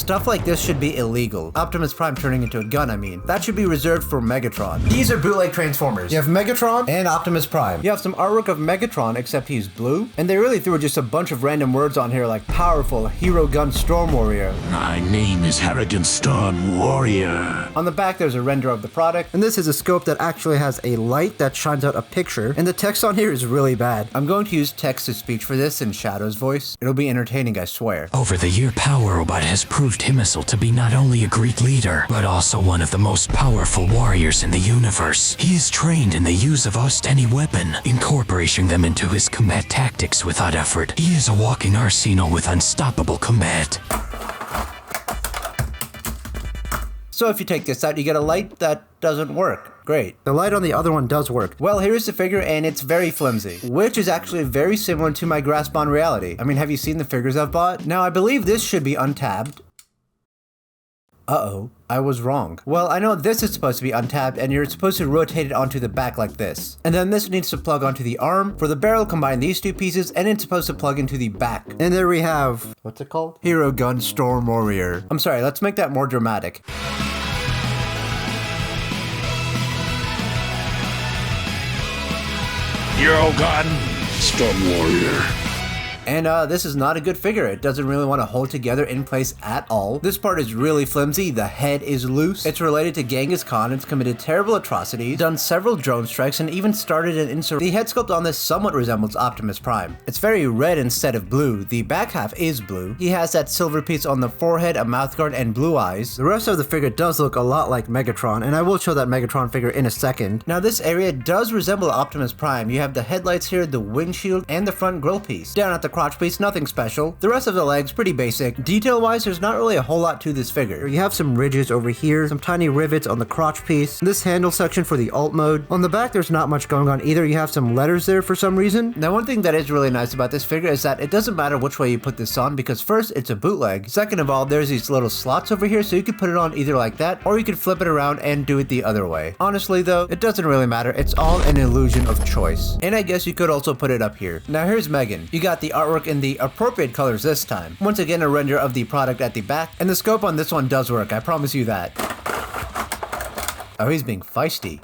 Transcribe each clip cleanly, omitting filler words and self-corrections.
Stuff like this should be illegal. Optimus Prime turning into a gun, I mean. That should be reserved for Megatron. These are bootleg Transformers. You have Megatron and Optimus Prime. You have some artwork of Megatron, except he's blue. And they really threw just a bunch of random words on here like powerful, hero gun, storm warrior. My name is Harrigan Storm Warrior. On the back, there's a render of the product. And this is a scope that actually has a light that shines out a picture. And the text on here is really bad. I'm going to use text-to-speech for this in Shadow's voice. It'll be entertaining, I swear. Over the year, Power Robot has proved himself to be not only a great leader, but also one of the most powerful warriors in the universe. He is trained in the use of almost any weapon, incorporating them into his combat tactics without effort. He is a walking arsenal with unstoppable combat. So if you take this out, you get a light that doesn't work. Great. The light on the other one does work. Well, here's the figure, and it's very flimsy, which is actually very similar to my grasp on reality. I mean, have you seen the figures I've bought? Now, I believe this should be untabbed. Uh-oh, I was wrong. Well, I know this is supposed to be untabbed, and you're supposed to rotate it onto the back like this. And then this needs to plug onto the arm. For the barrel, combine these two pieces, and it's supposed to plug into the back. And there we have, what's it called? Hero Gun Storm Warrior. I'm sorry, let's make that more dramatic. Hero Gun Storm Warrior. And this is not a good figure. It doesn't really want to hold together in place at all. This part is really flimsy. The head is loose. It's related to Genghis Khan. It's committed terrible atrocities, done several drone strikes, and even started an insurrection. The head sculpt on this somewhat resembles Optimus Prime. It's very red instead of blue. The back half is blue. He has that silver piece on the forehead, a mouthguard, and blue eyes. The rest of the figure does look a lot like Megatron, and I will show that Megatron figure in a second. Now this area does resemble Optimus Prime. You have the headlights here, the windshield, and the front grille piece. Down at the crotch piece, nothing special. The rest of the legs, pretty basic. Detail-wise, there's not really a whole lot to this figure. You have some ridges over here, some tiny rivets on the crotch piece, this handle section for the alt mode. On the back, there's not much going on either. You have some letters there for some reason. Now, one thing that is really nice about this figure is that it doesn't matter which way you put this on, because first, it's a bootleg. Second of all, there's these little slots over here, so you could put it on either like that, or you could flip it around and do it the other way. Honestly, though, it doesn't really matter. It's all an illusion of choice. And I guess you could also put it up here. Now, here's Megan. You got the artwork in the appropriate colors this time. Once again, a render of the product at the back, and the scope on this one does work, I promise you that. Oh, he's being feisty.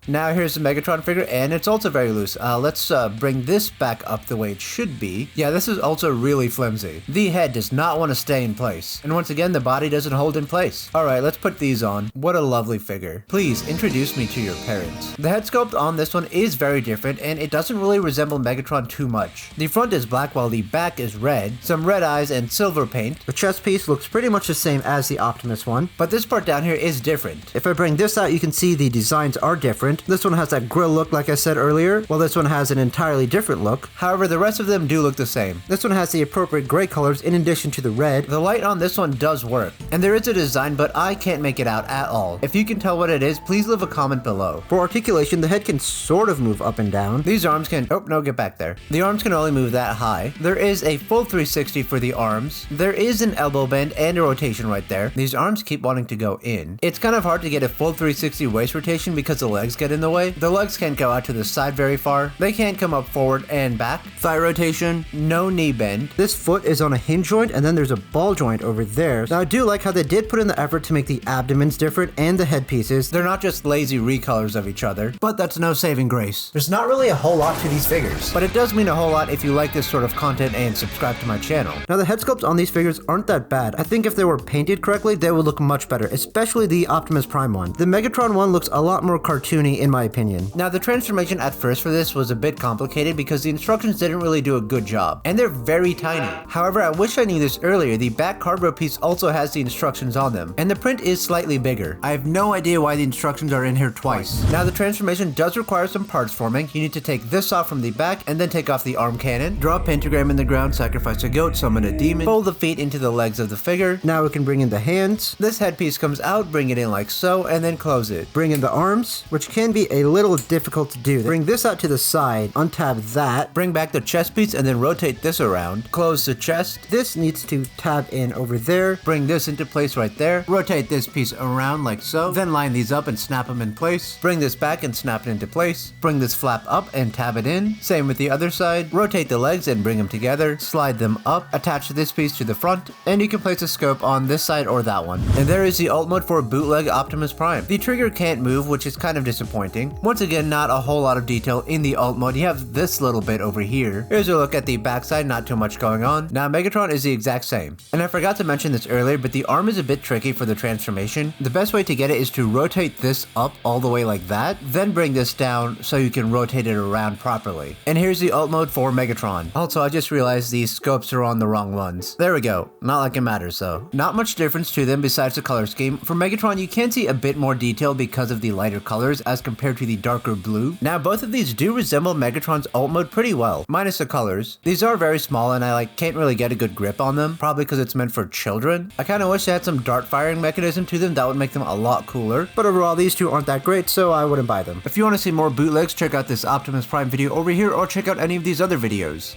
Now here's the Megatron figure, and it's also very loose. Let's bring this back up the way it should be. Yeah, this is also really flimsy. The head does not want to stay in place. And once again, the body doesn't hold in place. Alright, let's put these on. What a lovely figure. Please, introduce me to your parents. The head sculpt on this one is very different, and it doesn't really resemble Megatron too much. The front is black while the back is red, some red eyes and silver paint. The chest piece looks pretty much the same as the Optimus one, but this part down here is different. If I bring this out, you can see the designs are different. This one has that grill look like I said earlier, while this one has an entirely different look. However, the rest of them do look the same. This one has the appropriate gray colors in addition to the red. The light on this one does work, and there is a design, but I can't make it out at all. If you can tell what it is, please leave a comment below. For articulation, the head can sort of move up and down. These arms can, oh no, get back there. The arms can only move that high. There is a full 360 for the arms. There is an elbow bend and a rotation right there. These arms keep wanting to go in. It's kind of hard to get a full 360 waist rotation because the legs get in the way. The legs can't go out to the side very far. They can't come up forward and back. Thigh rotation, no knee bend. This foot is on a hinge joint, and then there's a ball joint over there. Now I do like how they did put in the effort to make the abdomens different and the head pieces. They're not just lazy recolors of each other, but that's no saving grace. There's not really a whole lot to these figures, but it does mean a whole lot if you like this sort of content and subscribe to my channel. Now the head sculpts on these figures aren't that bad. I think if they were painted correctly, they would look much better, especially the Optimus Prime one. The Megatron one looks a lot more cartoony in my opinion. Now the transformation at first for this was a bit complicated because the instructions didn't really do a good job, and they're very tiny. However, I wish I knew this earlier. The back cardboard piece also has the instructions on them, and the print is slightly bigger. I have no idea why the instructions are in here twice. Now the transformation does require some parts forming. You need to take this off from the back and then take off the arm cannon, draw a pentagram in the ground, sacrifice a goat, summon a demon, fold the feet into the legs of the figure. Now we can bring in the hands. This headpiece comes out, bring it in like so, and then close it. Bring in the arms, which can can be a little difficult to do. Bring this out to the side, untab that. Bring back the chest piece and then rotate this around. Close the chest. This needs to tab in over there. Bring this into place right there. Rotate this piece around like so. Then line these up and snap them in place. Bring this back and snap it into place. Bring this flap up and tab it in. Same with the other side. Rotate the legs and bring them together. Slide them up. Attach this piece to the front. And you can place a scope on this side or that one. And there is the alt mode for Bootleg Optimus Prime. The trigger can't move, which is kind of disappointing. Once again, not a whole lot of detail in the alt mode. You have this little bit over here. Here's a look at the backside, not too much going on. Now Megatron is the exact same. And I forgot to mention this earlier, but the arm is a bit tricky for the transformation. The best way to get it is to rotate this up all the way like that, then bring this down so you can rotate it around properly. And here's the alt mode for Megatron. Also, I just realized these scopes are on the wrong ones. There we go. Not like it matters though. Not much difference to them besides the color scheme. For Megatron, you can see a bit more detail because of the lighter colors as compared to the darker blue. Now, both of these do resemble Megatron's alt mode pretty well, minus the colors. These are very small and I can't really get a good grip on them, probably because it's meant for children. I kind of wish they had some dart firing mechanism to them. That would make them a lot cooler. But overall, these two aren't that great, so I wouldn't buy them. If you want to see more bootlegs, check out this Optimus Prime video over here or check out any of these other videos.